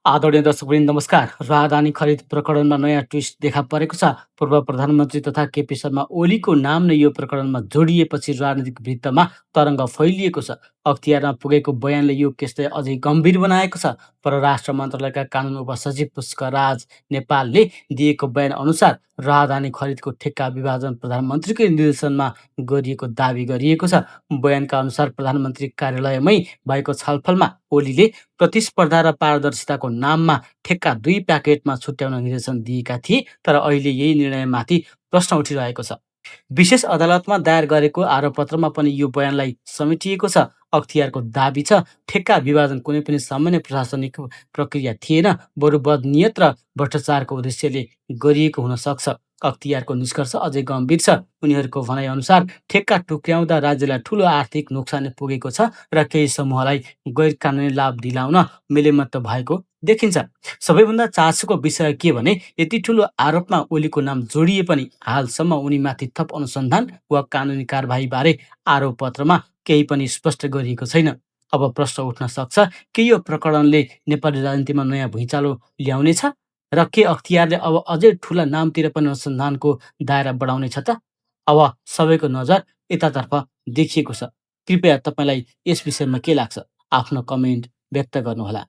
आदरणीय दर्शकवृन्द नमस्कार। राहदानी खरिद प्रकरणमा नयाँ ट्विस्ट देखा परेको छ। पूर्व प्रधानमन्त्री तथा केपी शर्मा ओलीको नाम नै यो प्रकरणमा जोडिएपछि राजनीतिक वृत्तमा तरङ्ग फैलिएको छ। अख्तियारमा पुगेको बयानले यो केसलाई अझै गम्भीर बनाएको छ। परराष्ट्र मन्त्रालयका कानुन उपसचिव पुष्कराज नेपालले दिएको बयान अनुसार राहदानी खरिदको ठेक्का विभाजन प्रधानमन्त्रीकै निर्देशनमा गरिएको दावी गरिएको छ। बयानका अनुसार प्रधानमन्त्री कार्यालयमै भएको छलफलमा ओलीले प्रतिस्पर्धा र पारदर्शिताको नाममा ठेक्का 2 प्याकेटमा छुट्याउन निर्देशन दिएका थिए, तर अहिले यही निर्णयमाथि प्रश्न उठिरहेको छ। विशेष अदालतमा दायर गरेको आरोपपत्रमा पनि यो बयानलाई समेटिएको छ। अख्तियारको दाबी छ, ठेक्का विभाजन कुनै पनि सामान्य प्रशासनिक प्रक्रिया थिएन, बरु बदनियत र भ्रष्टाचारको उद्देश्यले गरिएको हुन सक्छ। अख्तियारको निष्कर्ष अझै गम्भीर छ। उनीहरूको भनाइअनुसार ठेक्का टुक्र्याउँदा राज्यलाई ठूलो आर्थिक नोक्सानी पुगेको छ र केही समूहलाई गैर कानुनी लाभ दिलाउन मिलेमत्त भएको देखिन्छ। सबैभन्दा चासोको विषय के भने यति ठूलो आरोपमा ओलीको नाम जोडिए पनि हालसम्म उनीमाथि थप अनुसन्धान वा कानुनी कारबाहीबारे आरोपपत्रमा केही पनि स्पष्ट गरिएको छैन। अब प्रश्न उठ्न सक्छ, के यो प्रकरणले नेपाली राजनीतिमा नयाँ भुइँचालो ल्याउनेछ र के अख्तियारले अब अझै ठूला नामतिर पनि अनुसन्धानको दायरा बढाउनेछ त? अब सबैको नजर यतातर्फ देखिएको छ। कृपया तपाईँलाई यस विषयमा के लाग्छ? आफ्नो कमेन्ट व्यक्त गर्नुहोला।